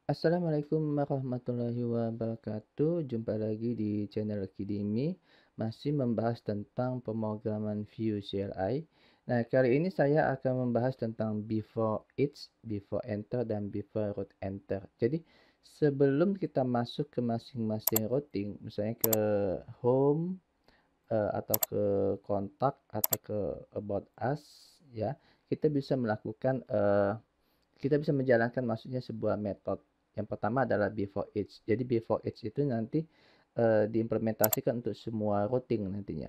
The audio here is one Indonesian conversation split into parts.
Assalamualaikum warahmatullahi wabarakatuh. Jumpa lagi di channel Kidimi, masih membahas tentang pemrograman Vue CLI. Nah, kali ini saya akan membahas tentang before each, before enter, dan before root enter. Jadi, sebelum kita masuk ke masing-masing routing, misalnya ke home, atau ke kontak, atau ke about us, ya, kita bisa melakukan kita bisa menjalankan maksudnya sebuah metode. Yang pertama adalah before each. Jadi before each itu nanti diimplementasikan untuk semua routing nantinya.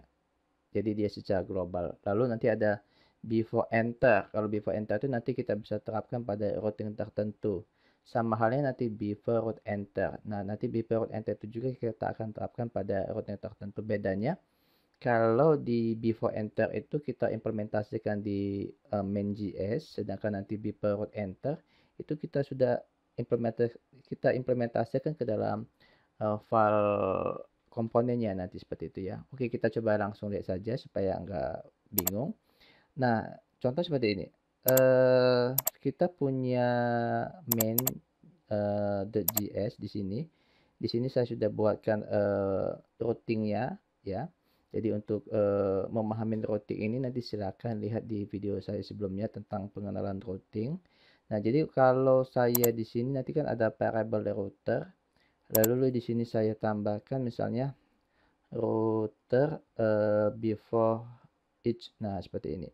Jadi dia secara global. Lalu nanti ada before enter. Kalau before enter itu nanti kita bisa terapkan pada routing tertentu. Sama halnya nanti before root enter. Nah, nanti before root enter itu juga kita akan terapkan pada routing tertentu. Bedanya kalau di before enter itu kita implementasikan di main.js, sedangkan nanti before enter itu kita implementasikan ke dalam file komponennya nanti seperti itu ya. Oke, kita coba langsung lihat saja supaya nggak bingung. Nah, contoh seperti ini. Kita punya main.js di sini. Di sini saya sudah buatkan routingnya ya. Jadi untuk memahami routing ini nanti silakan lihat di video saya sebelumnya tentang pengenalan routing. Nah, jadi kalau saya di sini nanti kan ada variable router. Lalu di sini saya tambahkan misalnya router before each. Nah, seperti ini.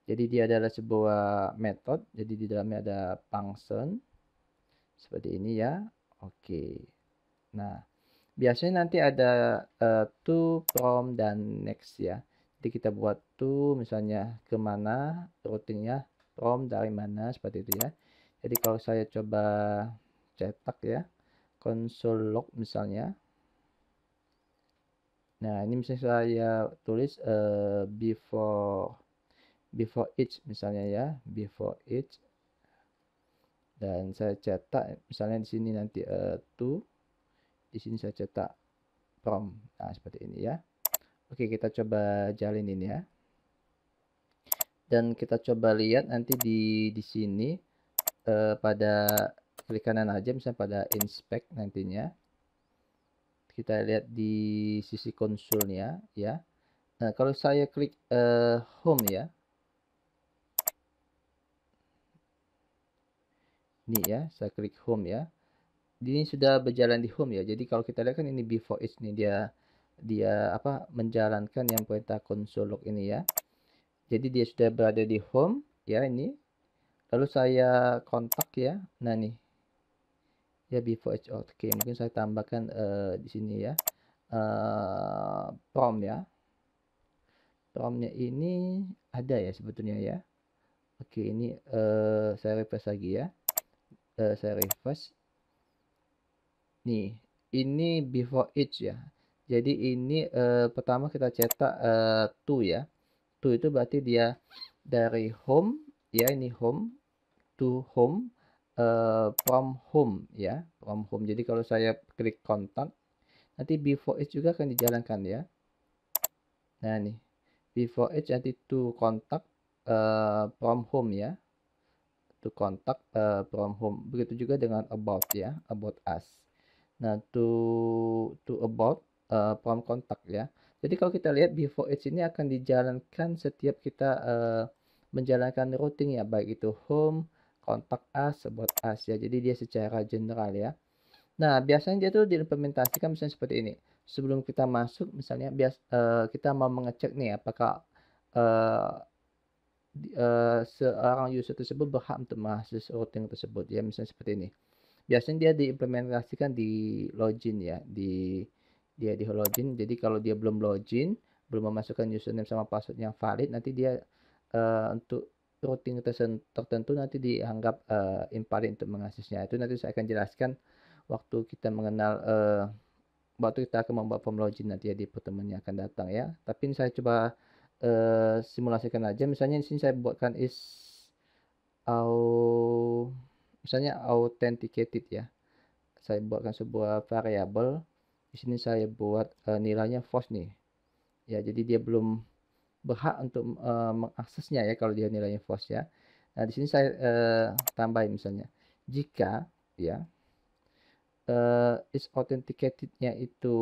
Jadi dia adalah sebuah metode. Jadi di dalamnya ada function seperti ini ya. Oke. Nah, biasanya nanti ada to, from, dan next ya. Jadi kita buat to misalnya kemana routingnya, from dari mana seperti itu ya. Jadi kalau saya coba cetak ya, console log misalnya. Nah, ini misalnya saya tulis before each misalnya ya, before each, dan saya cetak misalnya di sini nanti to, di sini saya cetak from. Nah, seperti ini ya. Oke, kita coba jalin ini ya. Dan kita coba lihat nanti di sini pada klik kanan aja misalnya pada inspect nantinya. Kita lihat di sisi konsolnya ya. Nah, kalau saya klik home ya. Ini ya, saya klik home ya. Ini sudah berjalan di home ya. Jadi kalau kita lihat kan ini before each nih dia dia apa menjalankan yang perintah console log ini ya. Jadi dia sudah berada di home ya ini. Lalu saya kontak ya. Nah nih ya before each. Oke, mungkin saya tambahkan di sini ya. Prompt ya. Promptnya ini ada ya sebetulnya ya. Oke, ini saya refresh lagi ya. Saya refresh. Nih, ini before each ya. Jadi ini pertama kita cetak to ya. To itu berarti dia dari home ya, ini home to home, from home ya, from home. Jadi kalau saya klik kontak, nanti before each juga akan dijalankan ya. Nah nih, before each nanti to kontak from home ya, to kontak from home. Begitu juga dengan about ya, about us. Nah, to about from kontak ya. Jadi kalau kita lihat before each ini akan dijalankan setiap kita menjalankan routing ya, baik itu home, kontak us, about us ya. Jadi dia secara general ya. Nah, biasanya dia tuh diimplementasikan misalnya seperti ini. Sebelum kita masuk misalnya kita mau mengecek nih apakah eh, seorang user tersebut berhak untuk mengakses routing tersebut ya, misalnya seperti ini. Biasanya dia diimplementasikan di login ya, di login. Jadi kalau dia belum login, belum memasukkan username sama password yang valid, nanti dia untuk routing tertentu nanti dianggap invalid untuk mengaksesnya. Itu nanti saya akan jelaskan waktu kita mengenal waktu kita akan membuat form login nanti ya di pertemuan yang akan datang ya. Tapi ini saya coba simulasikan aja. Misalnya di sini saya buatkan au misalnya authenticated ya. Saya buatkan sebuah variabel. Di sini saya buat nilainya false nih. Ya, jadi dia belum berhak untuk mengaksesnya ya kalau dia nilainya false ya. Nah, di sini saya tambahin misalnya jika ya. Is authenticated-nya itu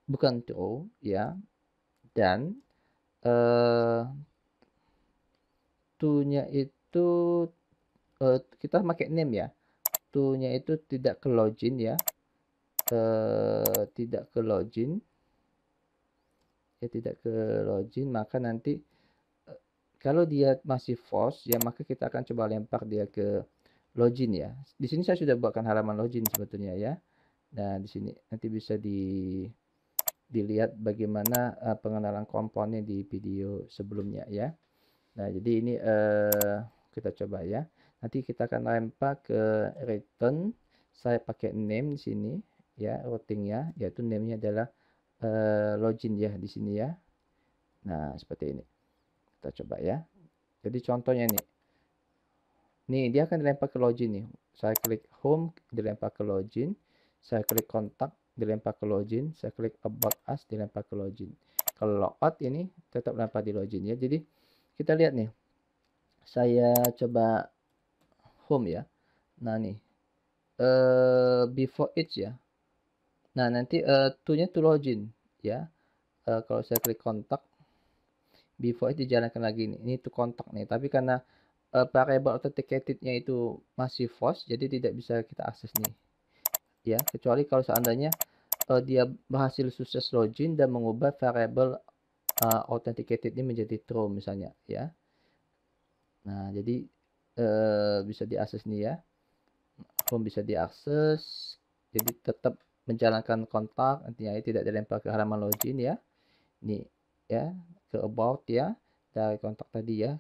bukan true, ya. Dan to-nya itu kita pakai name ya. To-nya itu tidak ke login ya. Tidak ke login. Ya, tidak ke login, maka nanti kalau dia masih false ya, maka kita akan coba lempar dia ke login ya. Di sini saya sudah buatkan halaman login sebetulnya ya. Nah, di sini nanti bisa dilihat bagaimana pengenalan komponen di video sebelumnya ya. Nah, jadi ini kita coba ya. Nanti kita akan lempar ke return. Saya pakai name di sini ya, routingnya, yaitu namenya adalah login ya di sini ya. Nah, seperti ini. Kita coba ya. Jadi contohnya nih. Nih, dia akan dilempar ke login nih. Saya klik home, dilempar ke login. Saya klik kontak, dilempar ke login. Saya klik about us, dilempar ke login. Kalau logout ini tetap lempar di login ya. Jadi kita lihat nih. Saya coba home ya. Nah, nih. Before each ya. Nah, nanti to-nya to login ya. Kalau saya klik kontak, before itu dijalankan lagi nih. Ini to kontak nih. Tapi karena variable authenticated-nya itu masih false, jadi tidak bisa kita akses nih. Ya, kecuali kalau seandainya dia berhasil sukses login dan mengubah variable authenticated ini menjadi true misalnya ya. Nah, jadi bisa diakses nih ya. Home bisa diakses. Jadi tetap menjalankan kontak, nantinya tidak dilempar ke halaman login ya. Ini ya, ke about ya, dari kontak tadi ya.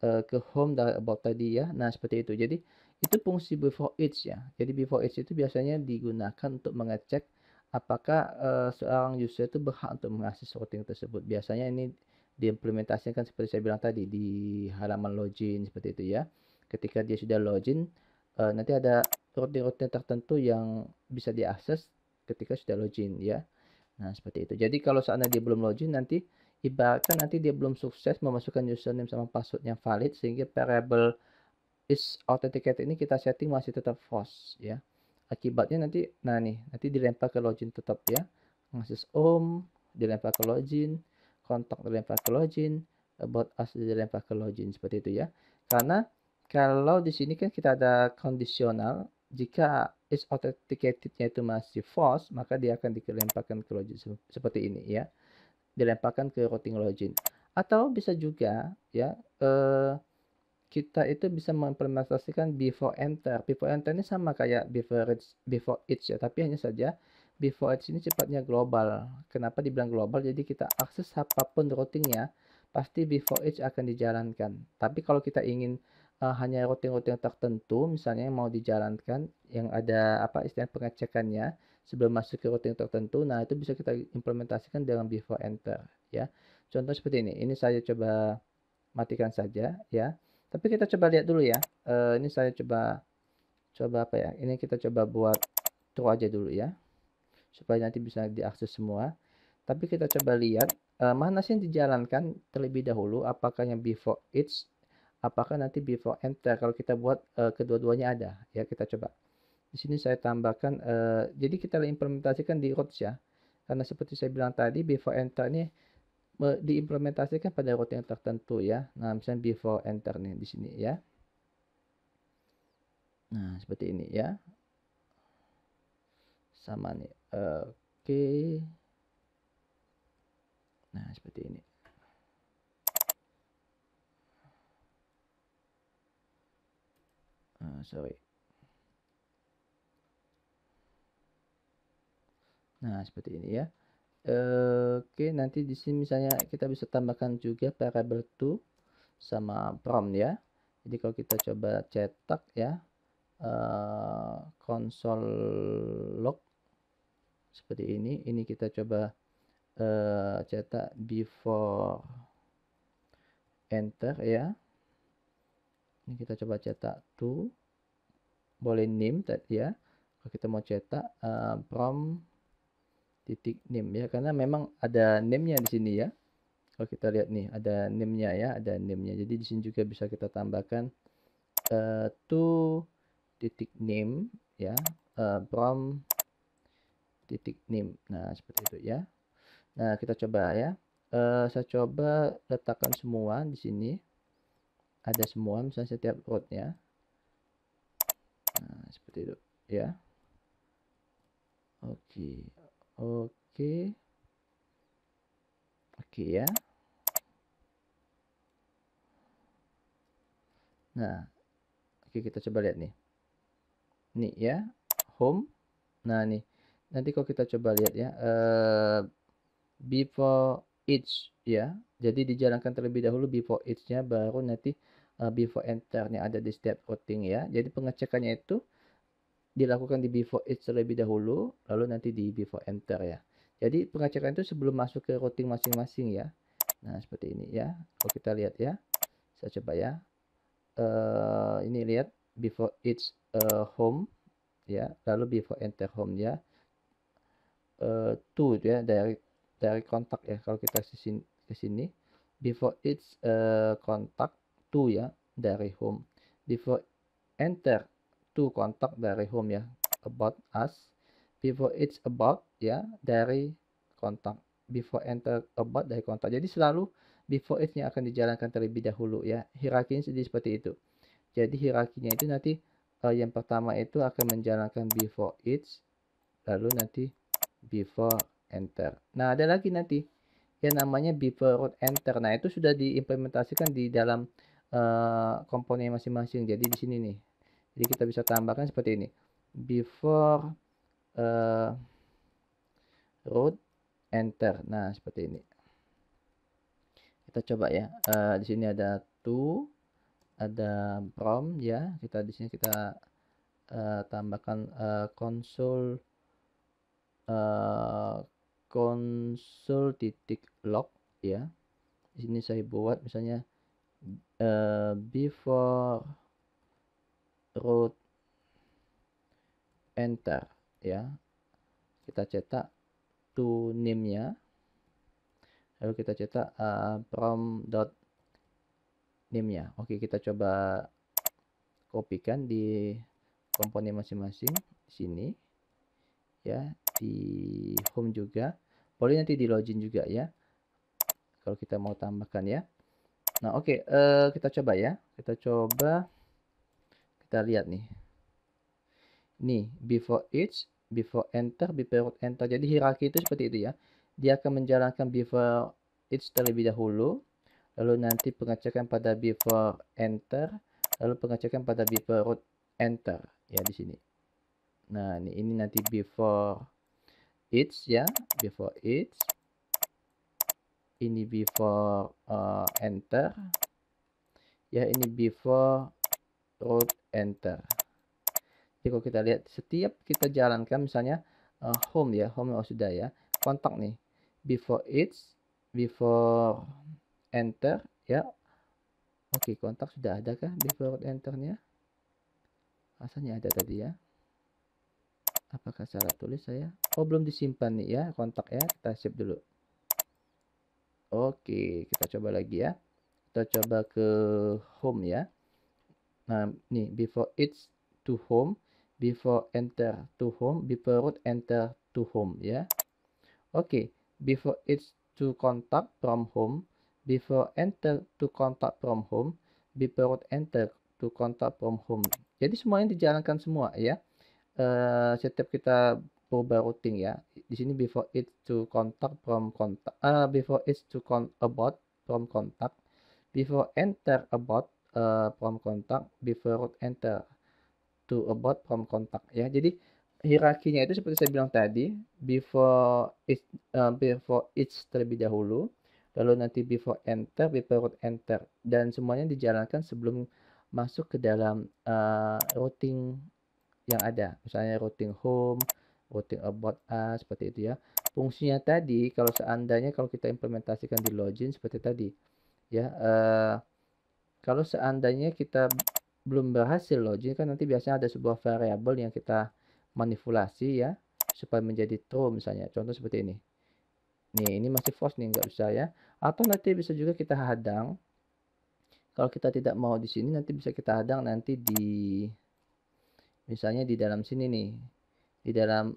Ke home dari about tadi ya. Nah, seperti itu. Jadi itu fungsi before each ya. Jadi before each itu biasanya digunakan untuk mengecek apakah seorang user itu berhak untuk mengakses routing tersebut. Biasanya ini diimplementasikan seperti saya bilang tadi di halaman login seperti itu ya. Ketika dia sudah login, nanti ada routing-routing tertentu yang bisa diakses ketika sudah login ya. Nah, seperti itu. Jadi kalau seandainya dia belum login, nanti ibaratkan nanti dia belum sukses memasukkan username sama password yang valid, sehingga variable is authenticated ini kita setting masih tetap false ya. Akibatnya nanti, nah nih, nanti dilempar ke login tetap ya. Akses home dilempar ke login, kontak dilempar ke login, about us dilempar ke login seperti itu ya. Karena kalau di sini kan kita ada kondisional, jika is authenticated-nya itu masih false, maka dia akan dilemparkan ke login seperti ini ya. Dilemparkan ke routing login. Atau bisa juga ya, kita itu bisa mengimplementasikan before enter. Before enter ini sama kayak before each ya, tapi hanya saja before each ini sifatnya global. Kenapa dibilang global? Jadi kita akses apapun routingnya, pasti before each akan dijalankan. Tapi kalau kita ingin hanya routing-routing tertentu, misalnya yang mau dijalankan, yang ada apa istilah pengecekannya sebelum masuk ke routing tertentu, nah itu bisa kita implementasikan dengan before enter ya. Contoh seperti ini. Ini saya coba matikan saja ya. Tapi kita coba lihat dulu ya. Ini saya coba apa ya? Ini kita coba buat true aja dulu ya, supaya nanti bisa diakses semua. Tapi kita coba lihat mana sih yang dijalankan terlebih dahulu, apakah yang before each, apakah nanti before enter. Kalau kita buat kedua-duanya ada ya, kita coba. Di sini saya tambahkan, jadi kita implementasikan di routes ya. Karena seperti saya bilang tadi, before enter ini diimplementasikan pada routing tertentu ya. Nah, misalnya before enter nih di sini ya. Nah, seperti ini ya. Sama nih. Oke. Nah, seperti ini. Sorry. Nah, seperti ini ya. Oke, nanti di sini misalnya kita bisa tambahkan juga variable to sama prompt ya. Jadi kalau kita coba cetak ya, console log seperti ini kita coba cetak before enter ya. Ini kita coba cetak to, boleh name ya. Kalau kita mau cetak prompt titik name ya, karena memang ada name-nya di sini ya. Kalau kita lihat nih ada name-nya ya, ada name-nya. Jadi di sini juga bisa kita tambahkan to titik name ya, from titik name. Nah, seperti itu ya. Nah, kita coba ya. Saya coba letakkan semua di sini. Ada semua misalnya setiap rootnya. Nah, seperti itu ya. Oke. Oke. Oke ya. Nah, oke kita coba lihat nih. Nih ya, home. Nah, nih. Nanti kalau kita coba lihat ya, before each ya. Jadi dijalankan terlebih dahulu before each-nya, baru nanti before enter-nya ada di step routing ya. Jadi pengecekannya itu dilakukan di before each terlebih dahulu, lalu nanti di before enter ya. Jadi pengecekan itu sebelum masuk ke routing masing-masing ya. Nah, seperti ini ya. Kalau kita lihat ya, saya coba ya. Ini lihat before each home ya, lalu before enter home ya. To ya, dari kontak ya. Kalau kita ke sini before each kontak to ya, dari home. Before enter to kontak dari home ya, about us. Before each about ya, dari kontak. Before enter about dari kontak. Jadi selalu before each-nya akan dijalankan terlebih dahulu ya. Hierarkinya seperti itu. Jadi hierarkinya itu nanti yang pertama itu akan menjalankan before each, lalu nanti before enter. Nah, ada lagi nanti yang namanya before root enter. Nah, itu sudah diimplementasikan di dalam komponen masing-masing. Jadi di sini nih. Jadi kita bisa tambahkan seperti ini. Before root enter. Nah, seperti ini. Kita coba ya. Di sini ada to, ada from ya. Kita di sini kita tambahkan console titik log ya. Di sini saya buat misalnya before root enter ya. Kita cetak to name-nya, lalu kita cetak from dot name-nya. Oke, kita coba kopikan di komponen masing-masing sini ya, di home juga. Boleh nanti di login juga ya, kalau kita mau tambahkan ya. Nah, oke, kita coba ya. Kita coba, kita lihat nih. Nih, before each, before enter, before enter. Jadi hierarki itu seperti itu ya. Dia akan menjalankan before each terlebih dahulu, lalu nanti pengecekan pada before enter, lalu pengecekan pada before root enter ya di sini. Nah, ini nanti before each ya, before each. Ini before enter. Ya, ini before root enter. Jadi kalau kita lihat setiap kita jalankan misalnya home ya, home sudah ya, kontak nih before each, before enter ya. Oke, kontak sudah ada kah before enternya? Rasanya ada tadi ya. Apakah salah tulis saya? Oh, belum disimpan nih ya kontak ya. Kita save dulu. Oke, kita coba lagi ya. Kita coba ke home ya. Nah, nih before each to home, before enter to home, before root enter to home ya. Oke, before each to contact from home, before enter to contact from home, before root enter to contact from home. Jadi semuanya dijalankan semua ya. Setiap kita berubah routing ya. Di sini before it to contact from contact, before it to about from contact, before enter about from contact, before enter to about from contact ya. Jadi hierarkinya itu seperti saya bilang tadi, before it terlebih dahulu, lalu nanti before enter, before enter, dan semuanya dijalankan sebelum masuk ke dalam routing yang ada, misalnya routing home, routing about us, seperti itu ya. Fungsinya tadi kalau seandainya kalau kita implementasikan di login seperti tadi ya, kalau seandainya kita belum berhasil login kan nanti biasanya ada sebuah variabel yang kita manipulasi ya supaya menjadi true, misalnya contoh seperti ini. Nih, ini masih false nih, nggak bisa ya. Atau nanti bisa juga kita hadang. Kalau kita tidak mau di sini, nanti bisa kita hadang nanti di Misalnya di dalam sini nih, di dalam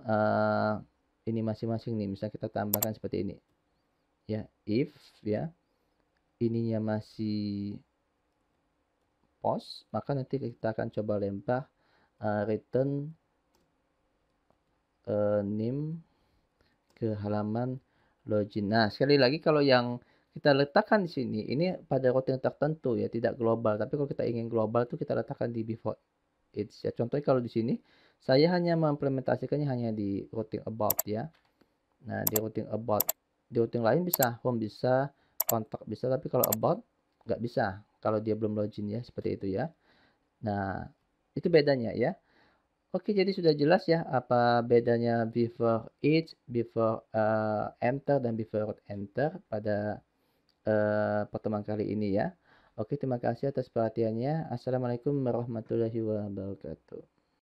ini masing-masing nih, misalnya kita tambahkan seperti ini, ya, if ya, ininya masih post, maka nanti kita akan coba lempar return name ke halaman login. Nah, sekali lagi kalau yang kita letakkan di sini, ini pada routing tertentu ya, tidak global. Tapi kalau kita ingin global tuh kita letakkan di before it ya. Contohnya kalau di sini, saya hanya mengimplementasikannya hanya di routing about ya. Nah, di routing about, di routing lain bisa, home bisa, kontak bisa, tapi kalau about nggak bisa. Kalau dia belum login ya, seperti itu ya. Nah, itu bedanya ya. Oke, jadi sudah jelas ya apa bedanya before each, before enter, dan before enter pada pertemuan kali ini ya. Oke, terima kasih atas perhatiannya. Assalamualaikum warahmatullahi wabarakatuh.